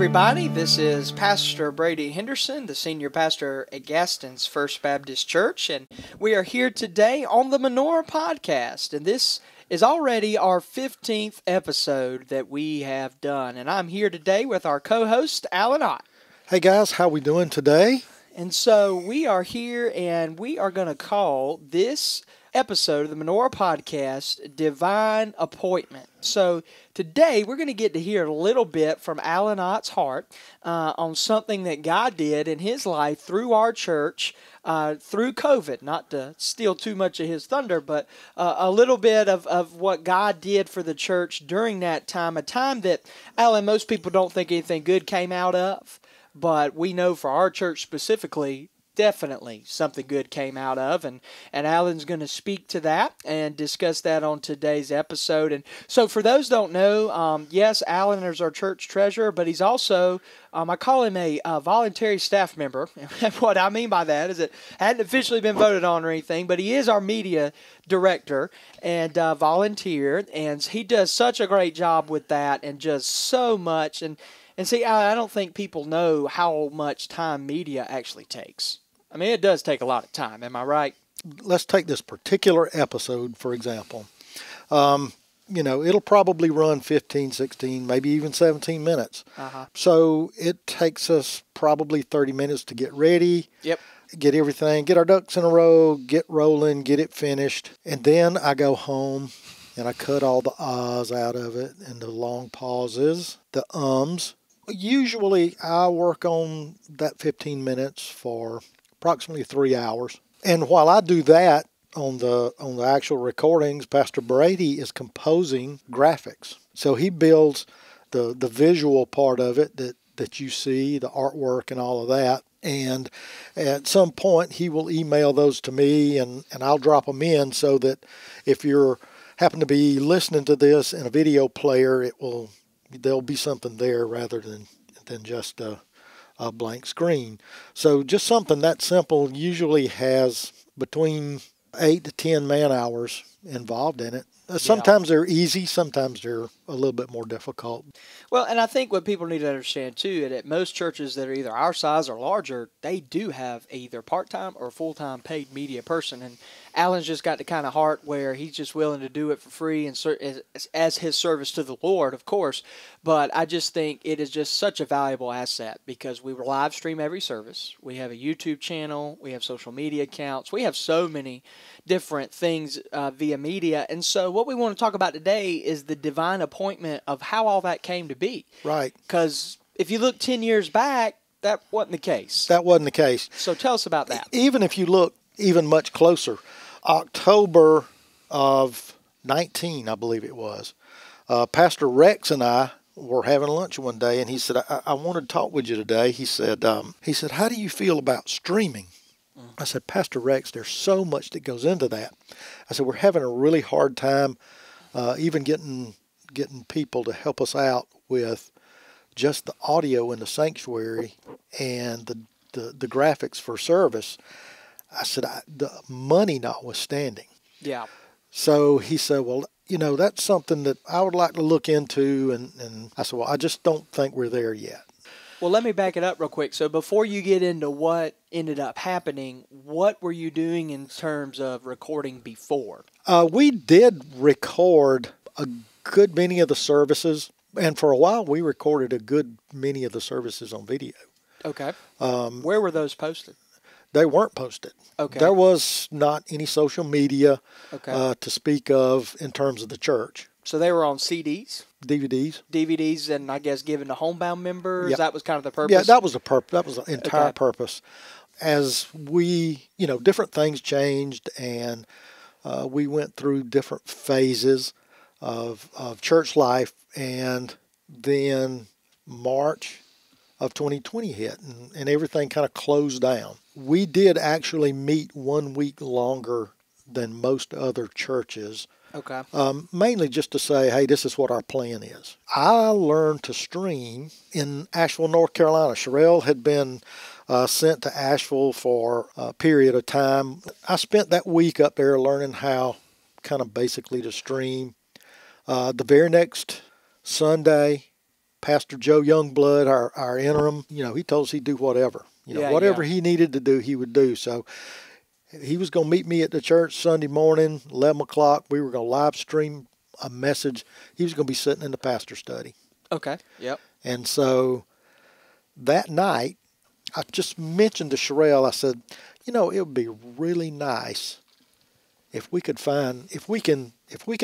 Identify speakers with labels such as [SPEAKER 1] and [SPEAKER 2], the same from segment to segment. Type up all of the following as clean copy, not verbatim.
[SPEAKER 1] everybody. This is Pastor Brady Henderson, the senior pastor at Gaston's First Baptist Church, and we are here today on the Menorah Podcast, and this is already our 15th episode that we have done, and I'm here today with our co-host, Alan Ott.
[SPEAKER 2] Hey guys, how we doing today?
[SPEAKER 1] And so we are here, and we are going to call this episode of the Menorah Podcast Divine Appointment. So today we're going to get to hear a little bit from Alan Ott's heart on something that God did in his life through our church through COVID. Not to steal too much of his thunder, but a little bit of what God did for the church during that time, a time that, Alan, most people don't think anything good came out of, but we know for our church specifically, definitely something good came out of, and Alan's going to speak to that and discuss that on today's episode. And so for those who don't know, yes, Alan is our church treasurer, but he's also, I call him a voluntary staff member. And what I mean by that is it hadn't officially been voted on or anything, but he is our media director and volunteer, and he does such a great job with that and just so much. And see, I don't think people know how much time media actually takes. I mean, it does take a lot of time. Am I right?
[SPEAKER 2] Let's take this particular episode, for example. It'll probably run 15, 16, maybe even 17 minutes. So it takes us probably 30 minutes to get ready.
[SPEAKER 1] Yep.
[SPEAKER 2] Get everything, get our ducks in a row, get rolling, get it finished. And then I go home and I cut all the ahs out of it and the long pauses, the ums. Usually I work on that 15 minutes for approximately 3 hours. And while I do that on the actual recordings, Pastor Brady is composing graphics. So he builds the visual part of it that you see, the artwork and all of that. And at some point he will email those to me and I'll drop them in so that if you're happen to be listening to this in a video player, there'll be something there rather than just a blank screen. So just something that simple usually has between 8 to 10 man hours involved in it. Sometimes they're easy, sometimes they're a little bit more difficult.
[SPEAKER 1] Well, and I think what people need to understand too, is that most churches that are either our size or larger, they do have either part-time or full-time paid media person. And Alan's just got the kind of heart where he's just willing to do it for free and as his service to the Lord, of course. But I just think it is just such a valuable asset because we live stream every service. We have a YouTube channel. We have social media accounts. We have so many different things via media. And so what we want to talk about today is the divine appointment of how all that came to be.
[SPEAKER 2] Right.
[SPEAKER 1] Because if you look 10 years back, that wasn't the case.
[SPEAKER 2] That wasn't the case.
[SPEAKER 1] So tell us about that.
[SPEAKER 2] Even if you look even much closer, October of 19, I believe it was, Pastor Rex and I were having lunch one day, and he said, I want to talk with you today. He said, how do you feel about streaming? I said, Pastor Rex, there's so much that goes into that. I said, we're having a really hard time even getting people to help us out with just the audio in the sanctuary and the graphics for service. I said, the money notwithstanding.
[SPEAKER 1] Yeah.
[SPEAKER 2] So he said, well, that's something that I would like to look into. And I said, well, I just don't think we're there yet.
[SPEAKER 1] Well, let me back it up real quick. So before you get into what ended up happening, what were you doing in terms of recording before?
[SPEAKER 2] We did record a good many of the services. And for a while, we recorded a good many of the services on video.
[SPEAKER 1] Okay. Where were those posted?
[SPEAKER 2] They weren't posted.
[SPEAKER 1] Okay.
[SPEAKER 2] There was not any social media to speak of in terms of the church.
[SPEAKER 1] So they were on CDs?
[SPEAKER 2] DVDs,
[SPEAKER 1] and I guess given to homebound members.
[SPEAKER 2] Yep.
[SPEAKER 1] That was kind of the purpose.
[SPEAKER 2] Yeah, that was the purpose. That was the entire purpose. As we, different things changed, and we went through different phases of church life, and then March of 2020 hit, and everything kind of closed down. We did actually meet 1 week longer than most other churches.
[SPEAKER 1] Okay.
[SPEAKER 2] Mainly just to say, hey, this is what our plan is. I learned to stream in Asheville, North Carolina. Sherelle had been sent to Asheville for a period of time. I spent that week up there learning how kind of basically to stream. The very next Sunday, Pastor Joe Youngblood, our interim, he told us he'd do whatever. Whatever he needed to do, he would do. So he was going to meet me at the church Sunday morning, 11 o'clock. We were going to live stream a message. He was going to be sitting in the pastor study.
[SPEAKER 1] Okay, yep.
[SPEAKER 2] And so that night, I just mentioned to Sherelle, I said, it would be really nice if we can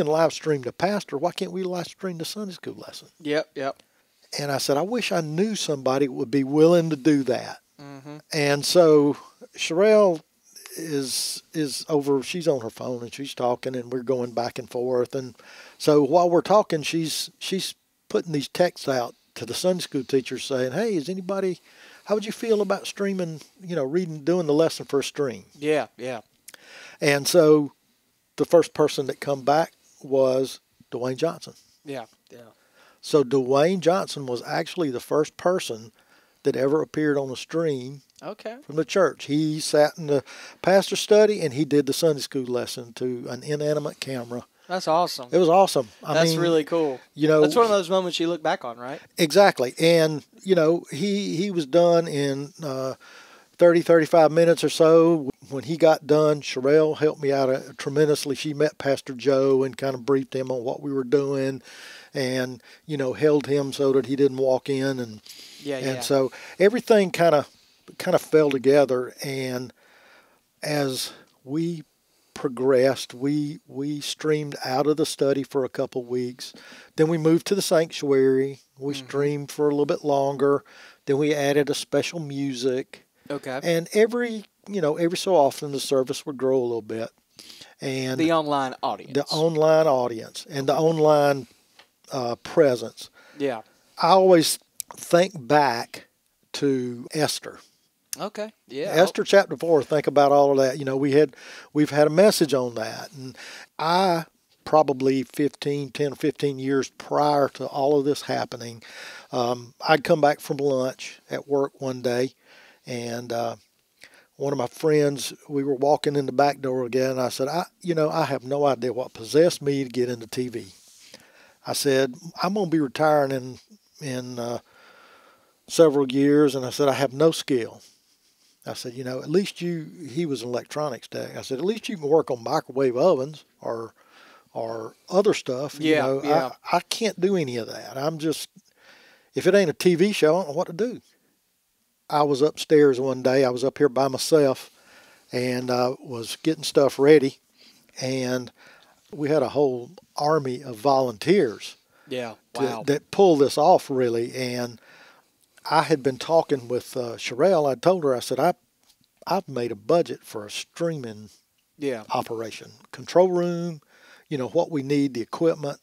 [SPEAKER 2] live stream the pastor, why can't we live stream the Sunday school lesson?
[SPEAKER 1] Yep.
[SPEAKER 2] And I said, I wish I knew somebody that would be willing to do that.
[SPEAKER 1] Mm-hmm.
[SPEAKER 2] And so Sherelle is over, she's on her phone and she's talking and we're going back and forth. And so while we're talking, she's putting these texts out to the Sunday school teachers saying, hey, how would you feel about streaming, doing the lesson for a stream?
[SPEAKER 1] Yeah.
[SPEAKER 2] And so the first person that come back was Dwayne Johnson.
[SPEAKER 1] Yeah.
[SPEAKER 2] So Dwayne Johnson was actually the first person that ever appeared on a stream from the church. He sat in the pastor study and he did the Sunday school lesson to an inanimate camera.
[SPEAKER 1] That's awesome.
[SPEAKER 2] It was awesome.
[SPEAKER 1] That's really cool. That's one of those moments you look back on, right?
[SPEAKER 2] Exactly. And, he was done in 30, 35 minutes or so. When he got done, Sherelle helped me out tremendously. She met Pastor Joe and kind of briefed him on what we were doing and, held him so that he didn't walk in. And so everything kind of fell together. And as we progressed, we streamed out of the study for a couple weeks. Then we moved to the sanctuary. We streamed for a little bit longer. Then we added a special music.
[SPEAKER 1] Okay.
[SPEAKER 2] And every so often the service would grow a little bit. And
[SPEAKER 1] the online audience.
[SPEAKER 2] And the online presence.
[SPEAKER 1] Yeah.
[SPEAKER 2] I always think back to Esther.
[SPEAKER 1] Okay. Yeah.
[SPEAKER 2] Esther chapter 4, think about all of that. We've had a message on that. And I probably 10 or 15 years prior to all of this happening, I'd come back from lunch at work one day and one of my friends, we were walking in the back door again, and I said, I have no idea what possessed me to get into TV. I said, I'm going to be retiring in several years, and I said, I have no skill. I said, at least he was an electronics tech. I said, at least you can work on microwave ovens or other stuff.
[SPEAKER 1] Yeah.
[SPEAKER 2] I can't do any of that. I'm just, if it ain't a TV show, I don't know what to do. I was upstairs one day. I was up here by myself and I was getting stuff ready. And we had a whole army of volunteers that pulled this off, really. And I had been talking with Sherelle. I told her, I said, I've made a budget for a streaming operation. Control room, what we need, the equipment,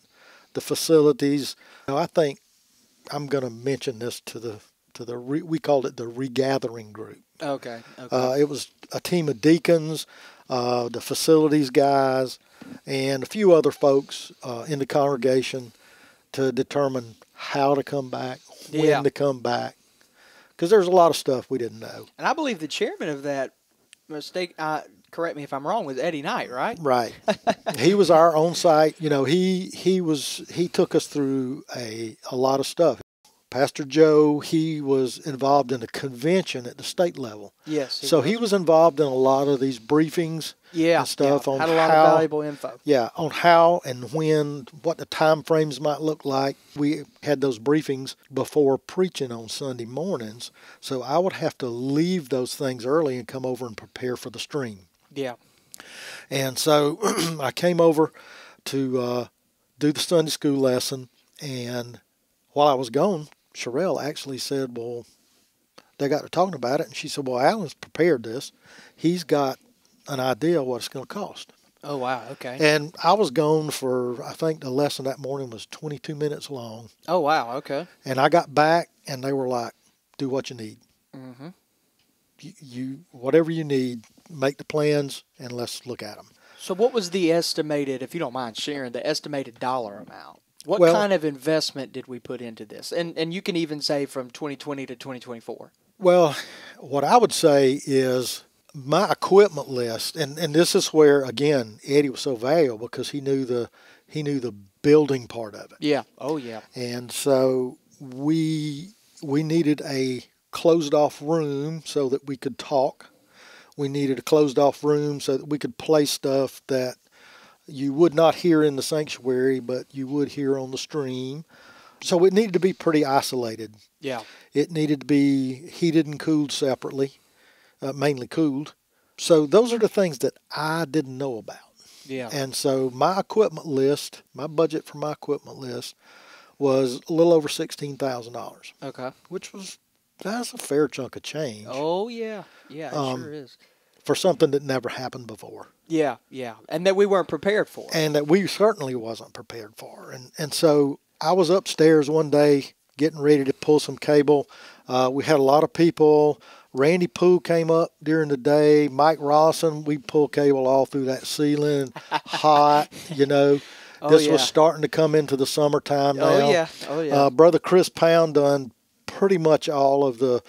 [SPEAKER 2] the facilities. I think I'm going to mention this to we called it the regathering group.
[SPEAKER 1] Okay.
[SPEAKER 2] It was a team of deacons, the facilities guys, and a few other folks in the congregation to determine how to come back, when to come back, because there's a lot of stuff we didn't know.
[SPEAKER 1] And I believe the chairman of that mistake, correct me if I'm wrong, was Eddie Knight, right?
[SPEAKER 2] Right. He was our on-site. He took us through a lot of stuff. Pastor Joe, he was involved in a convention at the state level.
[SPEAKER 1] Yes.
[SPEAKER 2] He was involved in a lot of these briefings and stuff on
[SPEAKER 1] had a lot of valuable info.
[SPEAKER 2] Yeah, on how and when, what the time frames might look like. We had those briefings before preaching on Sunday mornings, so I would have to leave those things early and come over and prepare for the stream.
[SPEAKER 1] Yeah.
[SPEAKER 2] And so I came over to do the Sunday school lesson, and while I was gone, Sherelle actually said, well, they got to talking about it, and she said, well, Alan's prepared this. He's got an idea of what it's going to cost.
[SPEAKER 1] Oh, wow, okay.
[SPEAKER 2] And I was gone for, I think the lesson that morning was 22 minutes long.
[SPEAKER 1] Oh, wow, okay.
[SPEAKER 2] And I got back, and they were like, do what you need.
[SPEAKER 1] Mm-hmm.
[SPEAKER 2] You whatever you need, make the plans, and let's look at them.
[SPEAKER 1] So what was the estimated, if you don't mind sharing, the estimated dollar amount? What kind of investment did we put into this? And you can even say from 2020 to 2024.
[SPEAKER 2] Well, what I would say is my equipment list, and this is where, again, Eddie was so valuable because he knew the building part of it.
[SPEAKER 1] Yeah. Oh, yeah.
[SPEAKER 2] And so we needed a closed off room so that we could talk. We needed a closed off room so that we could play stuff that you would not hear in the sanctuary, but you would hear on the stream. So it needed to be pretty isolated.
[SPEAKER 1] Yeah.
[SPEAKER 2] It needed to be heated and cooled separately, mainly cooled. So those are the things that I didn't know about.
[SPEAKER 1] Yeah.
[SPEAKER 2] And so my budget for my equipment list was a little over $16,000.
[SPEAKER 1] Okay.
[SPEAKER 2] That's a fair chunk of change.
[SPEAKER 1] Oh, yeah. Yeah, it sure is.
[SPEAKER 2] For something that never happened before.
[SPEAKER 1] Yeah, yeah. And that we weren't prepared for.
[SPEAKER 2] And that we certainly wasn't prepared for. And so I was upstairs one day getting ready to pull some cable. We had a lot of people. Randy Pooh came up during the day. Mike Rawson, we pulled cable all through that ceiling. Hot, This was starting to come into the summertime now.
[SPEAKER 1] Oh, yeah.
[SPEAKER 2] Brother Chris Pound done pretty much all of the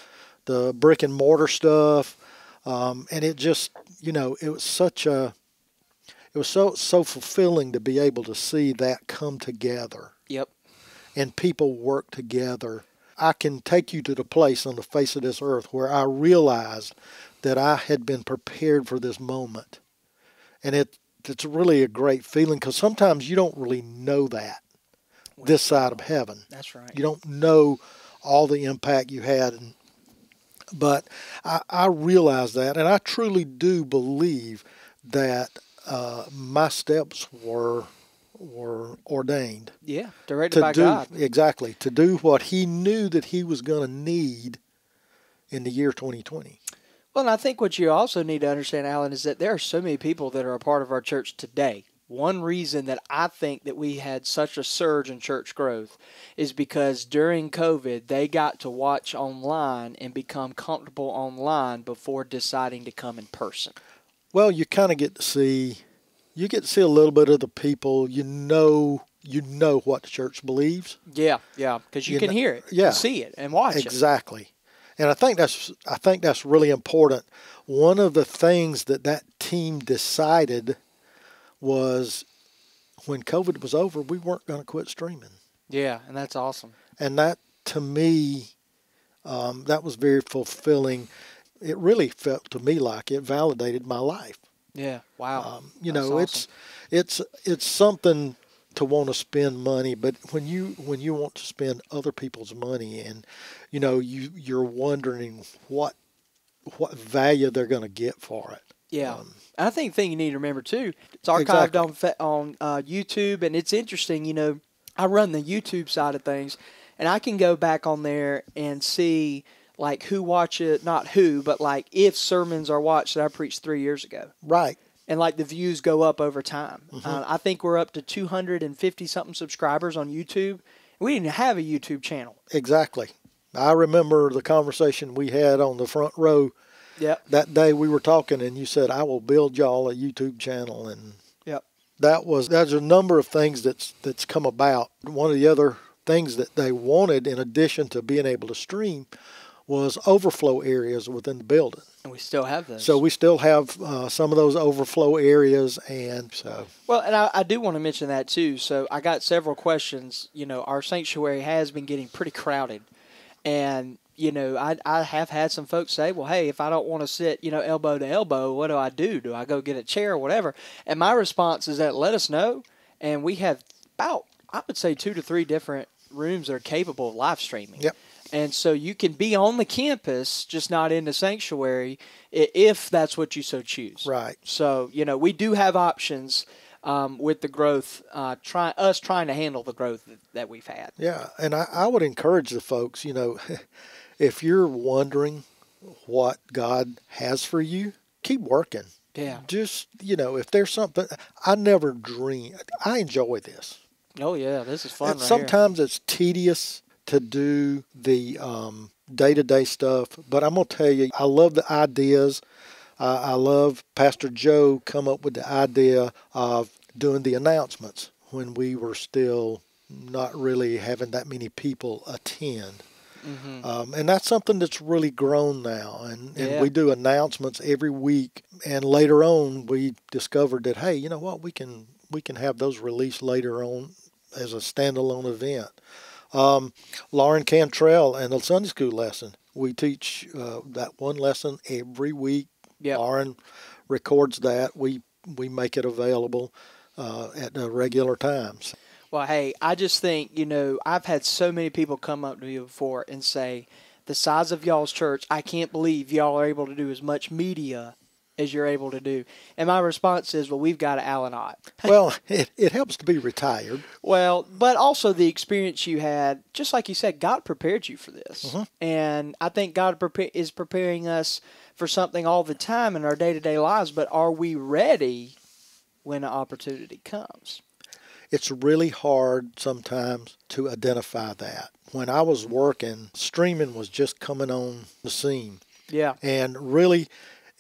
[SPEAKER 2] brick and mortar stuff. And it just, it was so fulfilling to be able to see that come together.
[SPEAKER 1] Yep.
[SPEAKER 2] And people work together. I can take you to the place on the face of this earth where I realized that I had been prepared for this moment. And it's really a great feeling because sometimes you don't really know that this side of heaven.
[SPEAKER 1] That's right.
[SPEAKER 2] You don't know all the impact you had. But I realized that, and I truly do believe that my steps were ordained.
[SPEAKER 1] Yeah, directed by God.
[SPEAKER 2] Exactly, to do what he knew that he was going to need in the year 2020.
[SPEAKER 1] Well, and I think what you also need to understand, Alan, is that there are so many people that are a part of our church today. One reason that I think that we had such a surge in church growth is because during COVID, they got to watch online and become comfortable online before deciding to come in person.
[SPEAKER 2] Well, you kind of get to see a little bit of the people. You know what the church believes.
[SPEAKER 1] Yeah, because you can hear it,
[SPEAKER 2] yeah,
[SPEAKER 1] see it, and watch it.
[SPEAKER 2] Exactly. And I think that's really important. One of the things that team decided was when COVID was over, we weren't going to quit streaming.
[SPEAKER 1] Yeah, and that's awesome.
[SPEAKER 2] And that, to me, that was very fulfilling. It really felt to me like it validated my life.
[SPEAKER 1] Yeah, wow.
[SPEAKER 2] Awesome. It's something to want to spend money, but when you want to spend other people's money, and you're wondering what value they're going to get for it.
[SPEAKER 1] Yeah. I think the thing you need to remember, too, it's archived
[SPEAKER 2] exactly.
[SPEAKER 1] on YouTube, and it's interesting, I run the YouTube side of things, and I can go back on there and see, like, who watch it, not who, but, like, if sermons are watched that I preached 3 years ago.
[SPEAKER 2] Right.
[SPEAKER 1] And, like, the views go up over time.
[SPEAKER 2] Mm-hmm.
[SPEAKER 1] I think we're up to 250-something subscribers on YouTube. We didn't have a YouTube channel.
[SPEAKER 2] Exactly. I remember the conversation we had on the front row.
[SPEAKER 1] Yep.
[SPEAKER 2] That day we were talking, and you said, "I will build y'all a YouTube channel," and
[SPEAKER 1] yep.
[SPEAKER 2] There's a number of things that's come about. One of the other things that they wanted, in addition to being able to stream, was overflow areas within the building.
[SPEAKER 1] And we still have those.
[SPEAKER 2] So we still have some of those overflow areas, and so.
[SPEAKER 1] Well, and I do want to mention that too. So I got several questions. Our sanctuary has been getting pretty crowded, and I have had some folks say, well, hey, if I don't want to sit, elbow to elbow, what do I do? Do I go get a chair or whatever? And my response is that let us know. And we have about, I would say, 2 to 3 different rooms that are capable of live streaming.
[SPEAKER 2] Yep.
[SPEAKER 1] And so you can be on the campus, just not in the sanctuary, if that's what you so choose.
[SPEAKER 2] Right.
[SPEAKER 1] So, we do have options with the growth, trying to handle the growth that we've had.
[SPEAKER 2] Yeah, and I would encourage the folks, if you're wondering what God has for you, keep working.
[SPEAKER 1] Yeah.
[SPEAKER 2] Just, if there's something, I never dream. I enjoy this.
[SPEAKER 1] Oh, yeah, this is fun.
[SPEAKER 2] Sometimes it's tedious to do the day-to-day stuff, but I'm going to tell you, I love the ideas. I love Pastor Joe come up with the idea of doing the announcements when we were still not really having that many people attend.
[SPEAKER 1] Mm-hmm.
[SPEAKER 2] And that's something that's really grown now. And
[SPEAKER 1] Yeah.
[SPEAKER 2] we do announcements every week. And later on, we discovered that, hey, you know what, we can have those released later on as a standalone event. Lauren Cantrell and the Sunday school lesson. We teach that one lesson every week.
[SPEAKER 1] Yep.
[SPEAKER 2] Lauren records that. We make it available at regular times.
[SPEAKER 1] Well, hey, I just think, I've had so many people come up to me before and say, the size of y'all's church, I can't believe y'all are able to do as much media as you're able to do. And my response is, well, we've got to Alan Ott.
[SPEAKER 2] Well, it helps to be retired.
[SPEAKER 1] Well, but also the experience you had, just like you said, God prepared you for this.
[SPEAKER 2] Mm-hmm.
[SPEAKER 1] And I think God is preparing us for something all the time in our day-to-day lives, but are we ready when an opportunity comes?
[SPEAKER 2] It's really hard sometimes to identify that. When I was working, streaming was just coming on the scene.
[SPEAKER 1] Yeah.
[SPEAKER 2] And really,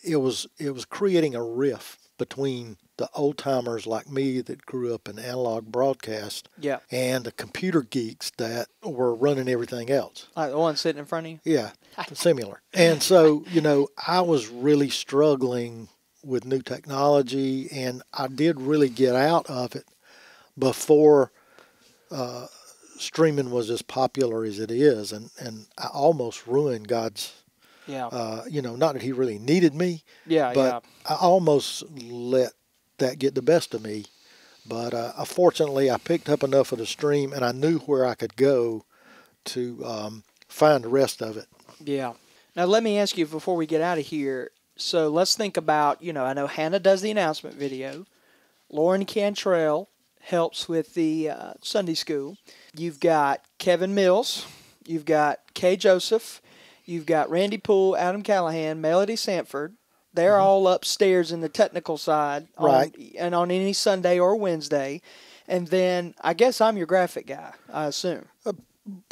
[SPEAKER 2] it was creating a rift between the old-timers like me that grew up in analog broadcast and the computer geeks that were running everything else.
[SPEAKER 1] Like the one sitting in front of you?
[SPEAKER 2] Yeah, similar. And so, I was really struggling with new technology, and I did really get out of it before streaming was as popular as it is, and I almost ruined God's, not that he really needed me, but I almost let that get the best of me. But fortunately, I picked up enough of the stream, and I knew where I could go to find the rest of it.
[SPEAKER 1] Yeah. Now, let me ask you before we get out of here, so let's think about, I know Hannah does the announcement video, Lauren Cantrell helps with the Sunday school. You've got Kevin Mills. You've got Kay Joseph. You've got Randy Poole, Adam Callahan, Melody Sanford. They're all upstairs in the technical side
[SPEAKER 2] right.
[SPEAKER 1] And on any Sunday or Wednesday. And then I guess I'm your graphic guy, I assume.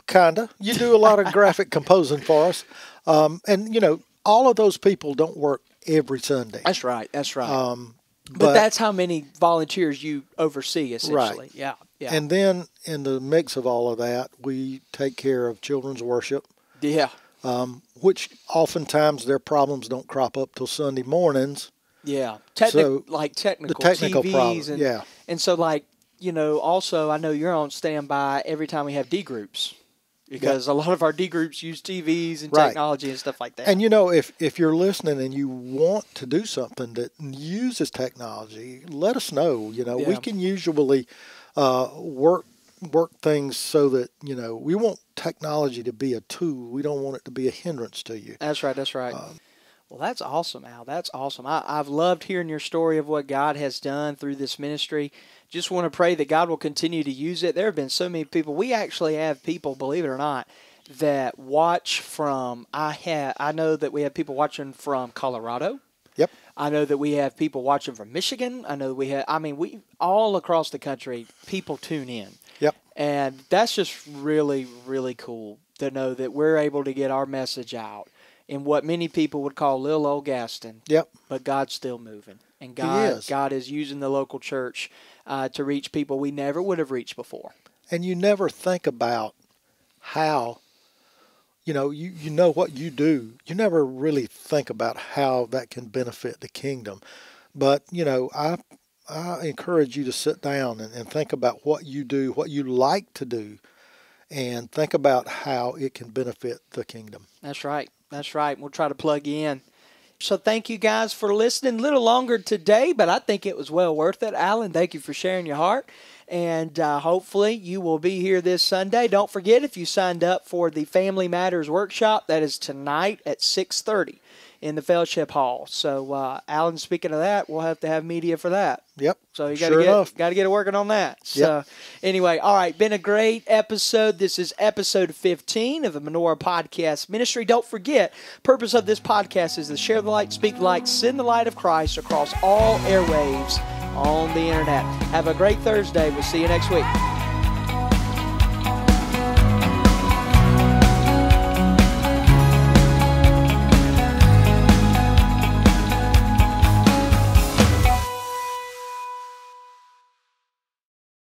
[SPEAKER 2] Kinda. You do a lot of graphic composing for us. And, all of those people don't work every Sunday.
[SPEAKER 1] That's right. But that's how many volunteers you oversee, essentially.
[SPEAKER 2] Right.
[SPEAKER 1] Yeah.
[SPEAKER 2] And then in the mix of all of that, we take care of children's worship.
[SPEAKER 1] Yeah.
[SPEAKER 2] Which oftentimes their problems don't crop up till Sunday mornings.
[SPEAKER 1] Yeah.
[SPEAKER 2] Technical
[SPEAKER 1] the
[SPEAKER 2] technical
[SPEAKER 1] TVs
[SPEAKER 2] problems,
[SPEAKER 1] and, And so, also I know you're on standby every time we have D groups. Because a lot of our D groups use TVs and technology and stuff like that.
[SPEAKER 2] And, if you're listening and you want to do something that uses technology, let us know. We can usually work things so that, we want technology to be a tool. We don't want it to be a hindrance to you.
[SPEAKER 1] That's right. Well, that's awesome, Al. That's awesome. I've loved hearing your story of what God has done through this ministry. Just want to pray that God will continue to use it. There have been so many people. We actually have people, believe it or not, that watch from, I know that we have people watching from Colorado.
[SPEAKER 2] Yep.
[SPEAKER 1] I know that we have people watching from Michigan. I know we all across the country, people tune in.
[SPEAKER 2] Yep.
[SPEAKER 1] And that's just really, really cool to know that we're able to get our message out in what many people would call little old Gaston.
[SPEAKER 2] Yep.
[SPEAKER 1] But God's still moving. And God is using the local church to reach people we never would have reached before.
[SPEAKER 2] And you never think about how, you know what you do. You never really think about how that can benefit the kingdom. But, I encourage you to sit down and think about what you do, what you like to do, and think about how it can benefit the kingdom.
[SPEAKER 1] That's right. We'll try to plug you in. So thank you guys for listening. A little longer today, but I think it was well worth it. Alan, thank you for sharing your heart. And hopefully you will be here this Sunday. Don't forget, if you signed up for the Family Matters Workshop, that is tonight at 6:30 in the Fellowship Hall. So, Alan, speaking of that, we'll have to have media for that.
[SPEAKER 2] Yep.
[SPEAKER 1] So you got to get working on that. So anyway, all right, been a great episode. This is episode 15 of the Menorah Podcast Ministry. Don't forget, purpose of this podcast is to share the light, speak the light, send the light of Christ across all airwaves on the internet. Have a great Thursday. We'll see you next week.